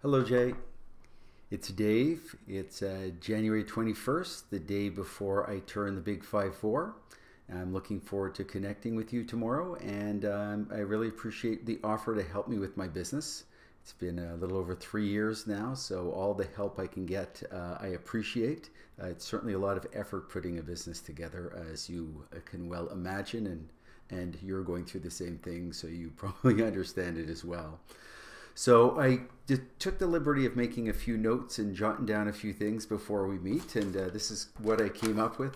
Hello, Jay. It's Dave. It's January 21st, the day before I turn the big 5-4. I'm looking forward to connecting with you tomorrow, and I really appreciate the offer to help me with my business. It's been a little over 3 years now, so all the help I can get, I appreciate. It's certainly a lot of effort putting a business together, as you can well imagine, and you're going through the same thing, so you probably understand it as well. So I took the liberty of making a few notes and jotting down a few things before we meet, and this is what I came up with.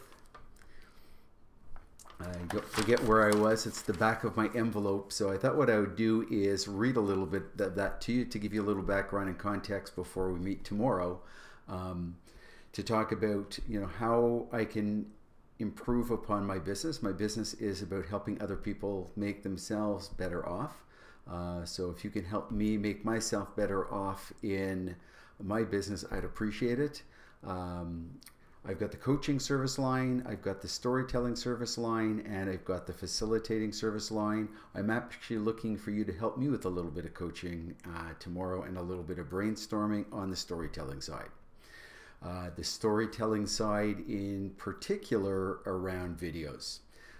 I don't forget where I was. It's the back of my envelope. So I thought what I would do is read a little bit of that to you to give you a little background and context before we meet tomorrow, to talk about how I can improve upon my business. My business is about helping other people make themselves better off. So if you can help me make myself better off in my business, I'd appreciate it. I've got the coaching service line, I've got the storytelling service line, and I've got the facilitating service line. I'm actually looking for you to help me with a little bit of coaching tomorrow and a little bit of brainstorming on the storytelling side. The storytelling side in particular around videos.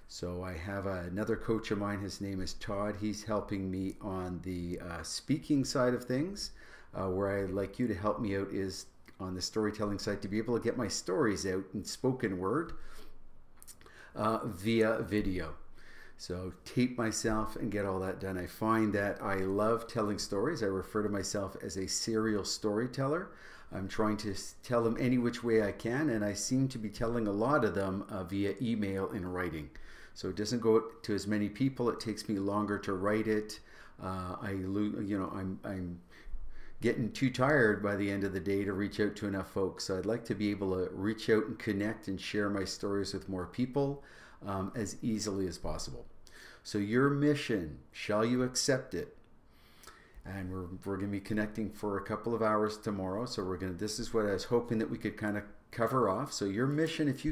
So I have another coach of mine, his name is Todd. He's helping me on the speaking side of things. Where I'd like you to help me out is on the storytelling side, to be able to get my stories out in spoken word via video. So tape myself and get all that done. I find that I love telling stories. I refer to myself as a serial storyteller. I'm trying to tell them any which way I can, and I seem to be telling a lot of them via email and writing. So it doesn't go to as many people. It takes me longer to write it. I'm getting too tired by the end of the day to reach out to enough folks. So I'd like to be able to reach out and connect and share my stories with more people as easily as possible. So your mission, shall you accept it? And we're going to be connecting for a couple of hours tomorrow. So this is what I was hoping that we could kind of cover off. So your mission, if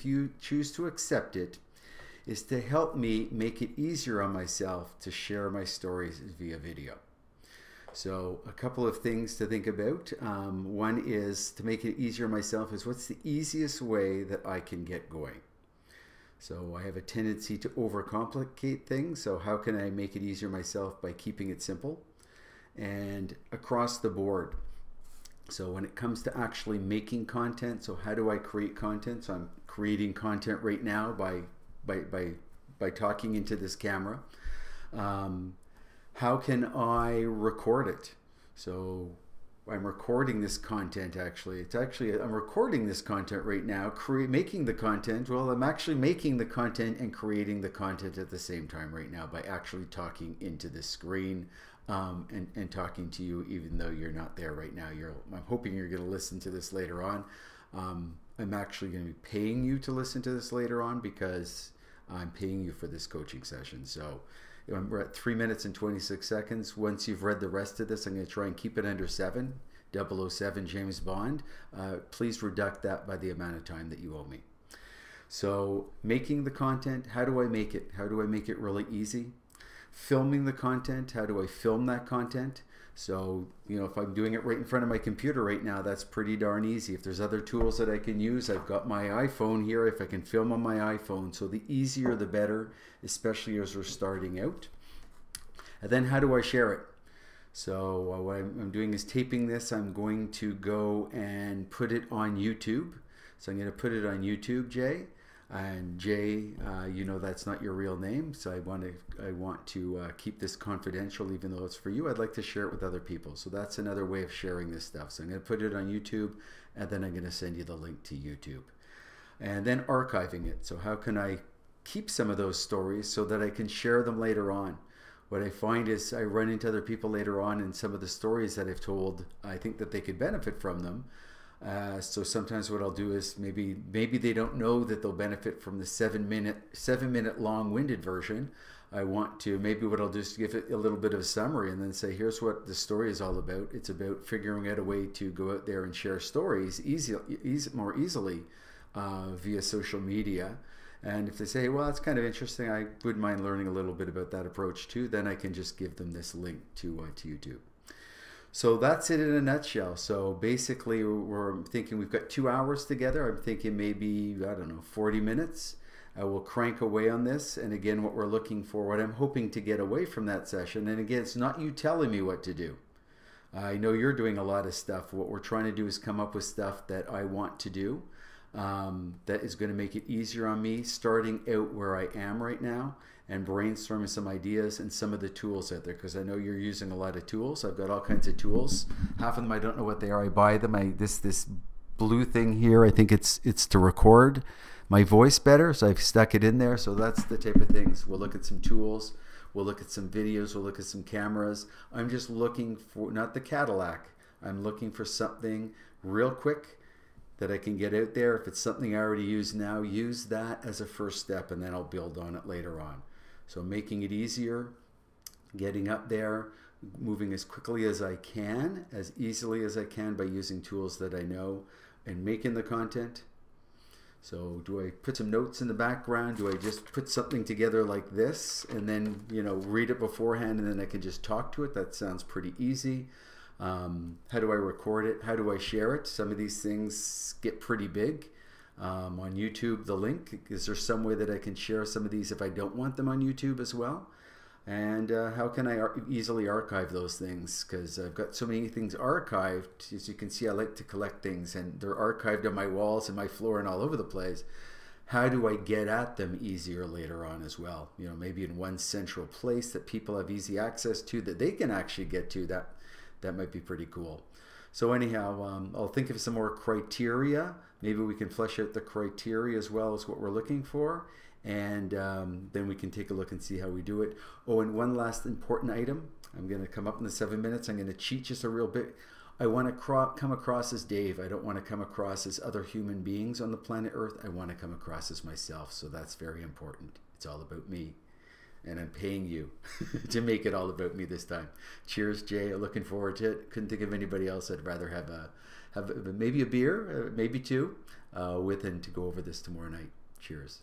you choose to accept it, is to help me make it easier on myself to share my stories via video. So a couple of things to think about. One is to make it easier on myself is what's the easiest way that I can get going? So I have a tendency to overcomplicate things. So how can I make it easier myself by keeping it simple? And across the board. So when it comes to actually making content, so how do I create content? So I'm creating content right now by talking into this camera. How can I record it? So I'm recording this content actually. I'm recording this content right now, making the content. Well, I'm actually making the content and creating the content at the same time right now by actually talking into the screen and talking to you even though you're not there right now. I'm hoping you're going to listen to this later on. I'm actually going to be paying you to listen to this later on because I'm paying you for this coaching session. So we're at 3 minutes and 26 seconds. Once you've read the rest of this, I'm going to try and keep it under 7, 007 James Bond. Please reduct that by the amount of time that you owe me. So making the content, how do I make it? How do I make it really easy? Filming the content, how do I film that content? So, if I'm doing it right in front of my computer right now, that's pretty darn easy. If there's other tools that I can use, I've got my iPhone here, if I can film on my iPhone. So the easier the better, especially as we're starting out. And then how do I share it? So what I'm doing is taping this. I'm going to go and put it on YouTube. So I'm going to put it on YouTube, Jay. And Jay, that's not your real name, so I want to keep this confidential, even though it's for you. I'd like to share it with other people. So that's another way of sharing this stuff. So I'm going to put it on YouTube, and then I'm going to send you the link to YouTube, and then archiving it. So how can I keep some of those stories so that I can share them later on? What I find is I run into other people later on, and some of the stories that I've told, I think that they could benefit from them. So sometimes what I'll do is maybe they don't know that they'll benefit from the 7 minute long-winded version. Maybe what I'll do is give it a little bit of a summary and then say, here's what the story is all about. It's about figuring out a way to go out there and share stories more easily via social media. And if they say, well, that's kind of interesting, I wouldn't mind learning a little bit about that approach too, then I can just give them this link to YouTube. So that's it in a nutshell. So basically, we're thinking we've got 2 hours together. I'm thinking maybe, I don't know, 40 minutes. I will crank away on this. And again, what we're looking for, what I'm hoping to get away from that session, and again, it's not you telling me what to do. I know you're doing a lot of stuff. What we're trying to do is come up with stuff that I want to do, that is going to make it easier on me, starting out where I am right now and brainstorming some ideas and some of the tools out there, because I know you're using a lot of tools. I've got all kinds of tools. Half of them I don't know what they are. I buy them. This blue thing here, I think it's to record my voice better, so I've stuck it in there. So that's the type of things. We'll look at some tools. We'll look at some videos. We'll look at some cameras. I'm just looking for, not the Cadillac, I'm looking for something real quick that I can get out there. If it's something I already use now, use that as a first step, and then I'll build on it later on. So making it easier, getting up there, moving as quickly as I can, as easily as I can by using tools that I know, and making the content. So do I put some notes in the background? Do I just put something together like this and then, you know, read it beforehand and then I can just talk to it? That sounds pretty easy. How do I record it? How do I share it? Some of these things get pretty big. On YouTube, the link, is there some way that I can share some of these if I don't want them on YouTube as well? And how can I easily archive those things? Because I've got so many things archived. As you can see, I like to collect things, and they're archived on my walls and my floor and all over the place. How do I get at them easier later on as well? You know, maybe in one central place that people have easy access to, that they can actually get to. That might be pretty cool. So anyhow, I'll think of some more criteria. Maybe we can flesh out the criteria as well as what we're looking for. And then we can take a look and see how we do it. Oh, and one last important item. I'm going to come up in the 7 minutes. I'm going to cheat just a real bit. I want to come across as Dave. I don't want to come across as other human beings on the planet Earth. I want to come across as myself. So that's very important. It's all about me. And I'm paying you to make it all about me this time. Cheers, Jay. Looking forward to it. Couldn't think of anybody else I'd rather have maybe a beer, maybe two, with and to go over this tomorrow night. Cheers.